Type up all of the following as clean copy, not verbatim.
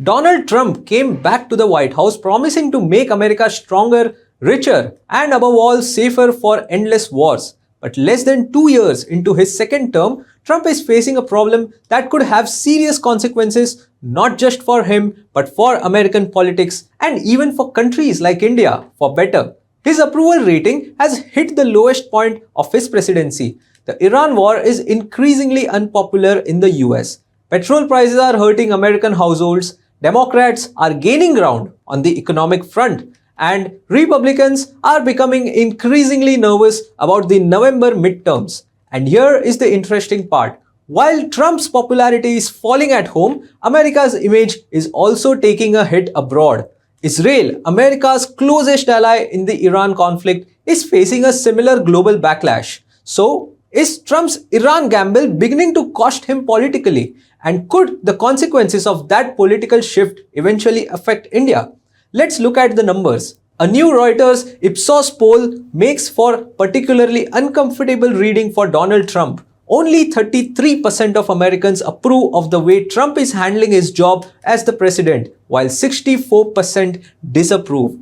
Donald Trump came back to the White House promising to make America stronger, richer, and above all safer for endless wars. But less than 2 years into his second term, Trump is facing a problem that could have serious consequences not just for him but for American politics and even for countries like India for better. His approval rating has hit the lowest point of his presidency. The Iran war is increasingly unpopular in the US. Petrol prices are hurting American households, Democrats are gaining ground on the economic front, and Republicans are becoming increasingly nervous about the November midterms. And here is the interesting part. While Trump's popularity is falling at home, America's image is also taking a hit abroad. Israel, America's closest ally in the Iran conflict, is facing a similar global backlash. So, is Trump's Iran gamble beginning to cost him politically? And could the consequences of that political shift eventually affect India? Let's look at the numbers. A new Reuters Ipsos poll makes for particularly uncomfortable reading for Donald Trump. Only 33% of Americans approve of the way Trump is handling his job as the president, while 64% disapprove.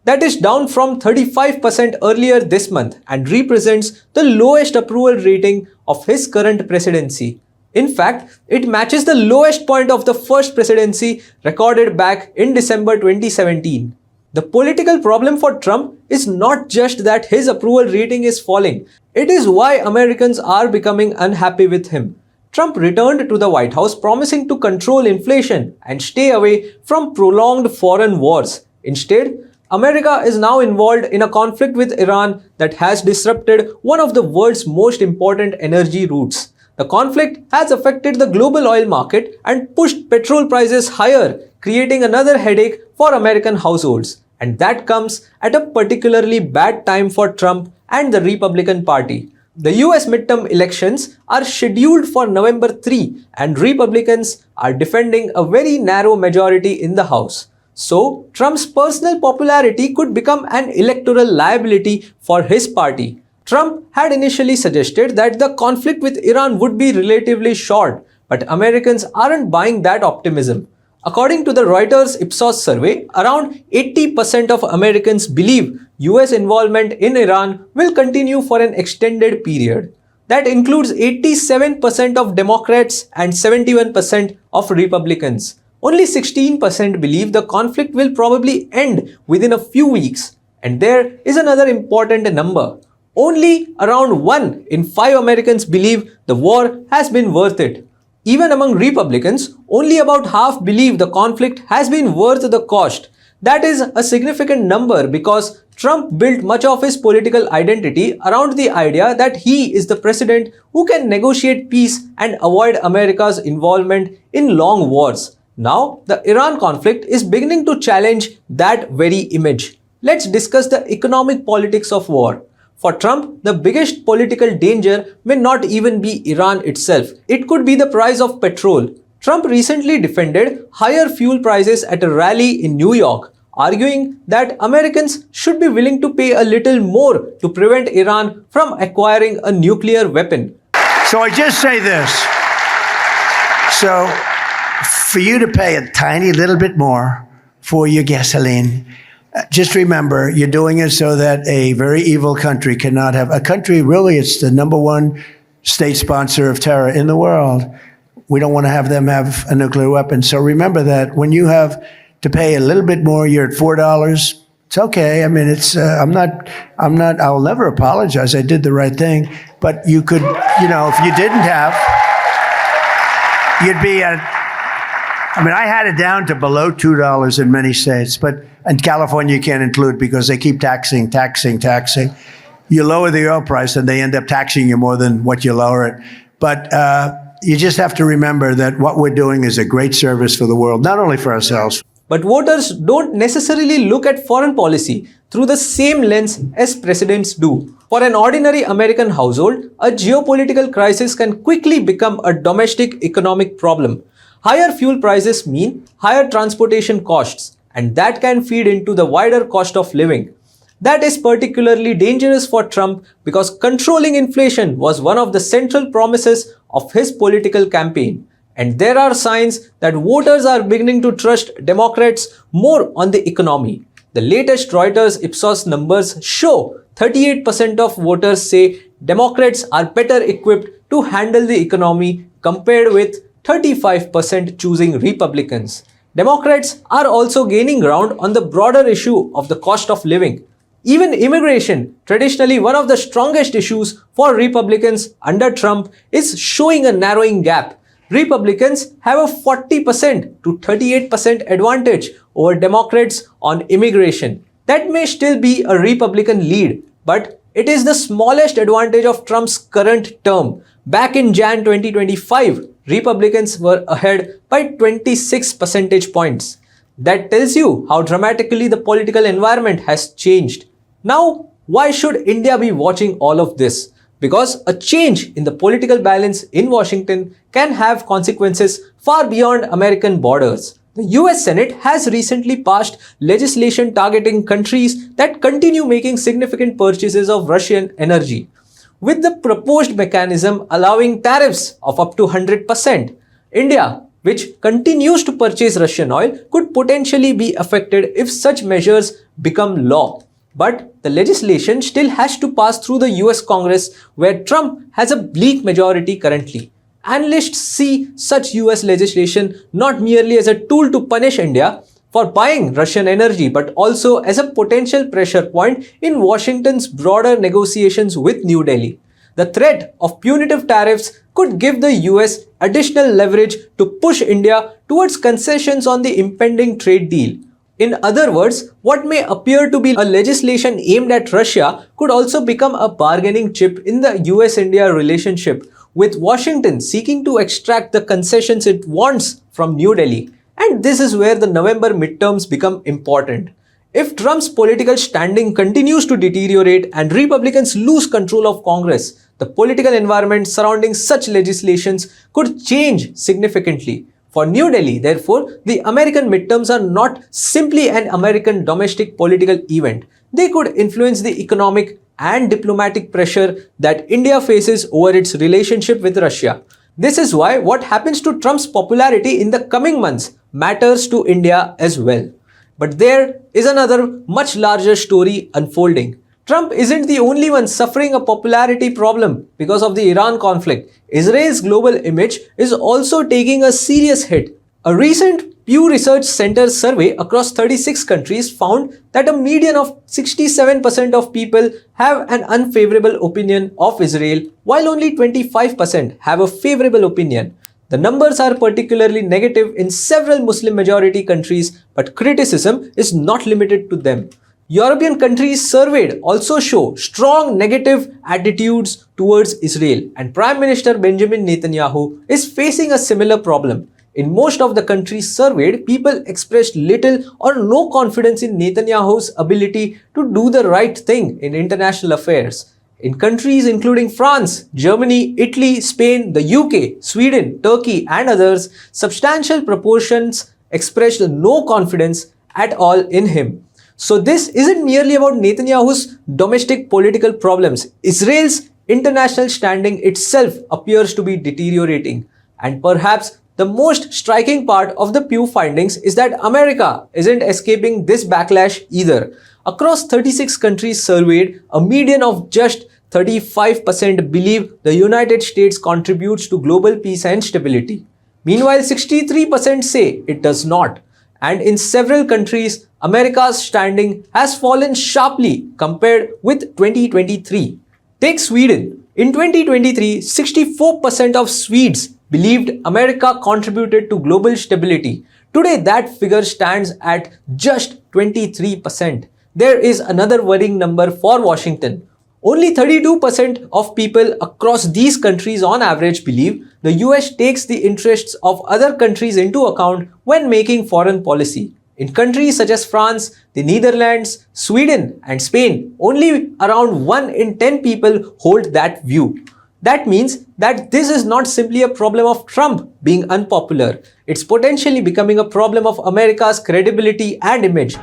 That is down from 35% earlier this month and represents the lowest approval rating of his current presidency. In fact, it matches the lowest point of the first presidency recorded back in December 2017. The political problem for Trump is not just that his approval rating is falling. It is why Americans are becoming unhappy with him. Trump returned to the White House promising to control inflation and stay away from prolonged foreign wars. Instead, America is now involved in a conflict with Iran that has disrupted one of the world's most important energy routes. The conflict has affected the global oil market and pushed petrol prices higher, creating another headache for American households. And that comes at a particularly bad time for Trump and the Republican Party. The US midterm elections are scheduled for November 3 and Republicans are defending a very narrow majority in the House. So, Trump's personal popularity could become an electoral liability for his party. Trump had initially suggested that the conflict with Iran would be relatively short, but Americans aren't buying that optimism. According to the Reuters Ipsos survey, around 80% of Americans believe US involvement in Iran will continue for an extended period. That includes 87% of Democrats and 71% of Republicans. Only 16% believe the conflict will probably end within a few weeks. And there is another important number. Only around 1 in 5 Americans believe the war has been worth it. Even among Republicans, only about half believe the conflict has been worth the cost. That is a significant number because Trump built much of his political identity around the idea that he is the president who can negotiate peace and avoid America's involvement in long wars. Now, the Iran conflict is beginning to challenge that very image. Let's discuss the economic politics of war. For Trump, the biggest political danger may not even be Iran itself. It could be the price of petrol. Trump recently defended higher fuel prices at a rally in New York, arguing that Americans should be willing to pay a little more to prevent Iran from acquiring a nuclear weapon. So I just say this. So for you to pay a tiny little bit more for your gasoline, just remember, you're doing it so that a very evil country cannot have a country. Really, it's the number one state sponsor of terror in the world. We don't want to have them have a nuclear weapon. So remember that when you have to pay a little bit more, you're at $4. It's okay. I mean, it's I'll never apologize. I did the right thing. But you could, if you didn't have, you'd be at, I had it down to below $2 in many states, but in California you can't include because they keep taxing. You lower the oil price and they end up taxing you more than what you lower it. But you just have to remember that what we're doing is a great service for the world, not only for ourselves. But voters don't necessarily look at foreign policy through the same lens as presidents do. For an ordinary American household, a geopolitical crisis can quickly become a domestic economic problem. Higher fuel prices mean higher transportation costs, and that can feed into the wider cost of living. That is particularly dangerous for Trump because controlling inflation was one of the central promises of his political campaign. And there are signs that voters are beginning to trust Democrats more on the economy. The latest Reuters Ipsos numbers show 38% of voters say Democrats are better equipped to handle the economy compared with 35% choosing Republicans. Democrats are also gaining ground on the broader issue of the cost of living. Even immigration, traditionally one of the strongest issues for Republicans under Trump, is showing a narrowing gap. Republicans have a 40% to 38% advantage over Democrats on immigration. That may still be a Republican lead, but it is the smallest advantage of Trump's current term. Back in Jan 2025, Republicans were ahead by 26 percentage points. That tells you how dramatically the political environment has changed. Now, why should India be watching all of this? Because a change in the political balance in Washington can have consequences far beyond American borders. The US Senate has recently passed legislation targeting countries that continue making significant purchases of Russian energy, with the proposed mechanism allowing tariffs of up to 100%. India, which continues to purchase Russian oil, could potentially be affected if such measures become law. But the legislation still has to pass through the US Congress, where Trump has a bleak majority currently. Analysts see such US legislation not merely as a tool to punish India for buying Russian energy, but also as a potential pressure point in Washington's broader negotiations with New Delhi. The threat of punitive tariffs could give the US additional leverage to push India towards concessions on the impending trade deal. In other words, what may appear to be a legislation aimed at Russia could also become a bargaining chip in the US-India relationship, with Washington seeking to extract the concessions it wants from New Delhi. And this is where the November midterms become important. If Trump's political standing continues to deteriorate and Republicans lose control of Congress, the political environment surrounding such legislations could change significantly. For New Delhi, therefore, the American midterms are not simply an American domestic political event. They could influence the economic and diplomatic pressure that India faces over its relationship with Russia. This is why what happens to Trump's popularity in the coming months matters to India as well. But there is another much larger story unfolding. Trump isn't the only one suffering a popularity problem because of the Iran conflict. Israel's global image is also taking a serious hit. A recent Pew Research Center survey across 36 countries found that a median of 67% of people have an unfavorable opinion of Israel, while only 25% have a favorable opinion. The numbers are particularly negative in several Muslim-majority countries, but criticism is not limited to them. European countries surveyed also show strong negative attitudes towards Israel, and Prime Minister Benjamin Netanyahu is facing a similar problem. In most of the countries surveyed, people expressed little or no confidence in Netanyahu's ability to do the right thing in international affairs. In countries including France, Germany, Italy, Spain, the UK, Sweden, Turkey, and others, substantial proportions expressed no confidence at all in him. So this isn't merely about Netanyahu's domestic political problems. Israel's international standing itself appears to be deteriorating. And perhaps the most striking part of the Pew findings is that America isn't escaping this backlash either. Across 36 countries surveyed, a median of just 35% believe the United States contributes to global peace and stability. Meanwhile, 63% say it does not. And in several countries, America's standing has fallen sharply compared with 2023. Take Sweden. In 2023, 64% of Swedes believed America contributed to global stability. Today, that figure stands at just 23%. There is another worrying number for Washington. Only 32% of people across these countries on average believe the US takes the interests of other countries into account when making foreign policy. In countries such as France, the Netherlands, Sweden, and Spain, only around 1 in 10 people hold that view. That means that this is not simply a problem of Trump being unpopular. It's potentially becoming a problem of America's credibility and image.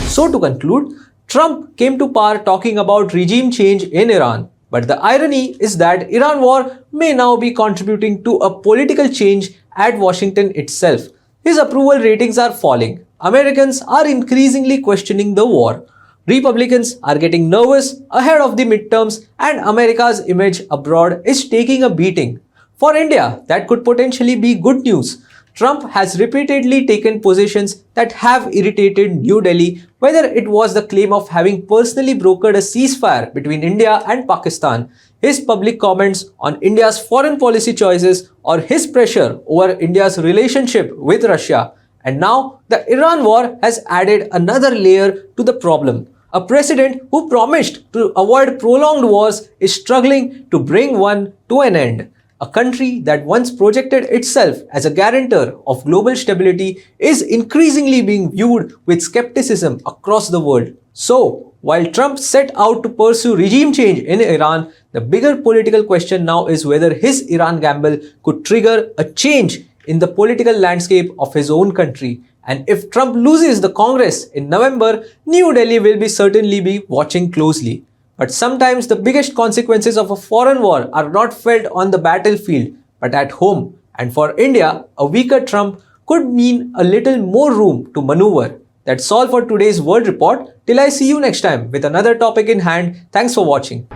So to conclude, Trump came to power talking about regime change in Iran. But the irony is that Iran war may now be contributing to a political change at Washington itself. His approval ratings are falling. Americans are increasingly questioning the war. Republicans are getting nervous ahead of the midterms, and America's image abroad is taking a beating. For India, that could potentially be good news. Trump has repeatedly taken positions that have irritated New Delhi, whether it was the claim of having personally brokered a ceasefire between India and Pakistan, his public comments on India's foreign policy choices, or his pressure over India's relationship with Russia. And now, the Iran war has added another layer to the problem. A president who promised to avoid prolonged wars is struggling to bring one to an end. A country that once projected itself as a guarantor of global stability is increasingly being viewed with skepticism across the world. So, while Trump set out to pursue regime change in Iran, the bigger political question now is whether his Iran gamble could trigger a change in the political landscape of his own country. And if Trump loses the Congress in November, New Delhi will certainly be watching closely. But sometimes the biggest consequences of a foreign war are not felt on the battlefield, but at home. And for India, a weaker Trump could mean a little more room to maneuver. That's all for today's World Report. Till I see you next time with another topic in hand. Thanks for watching.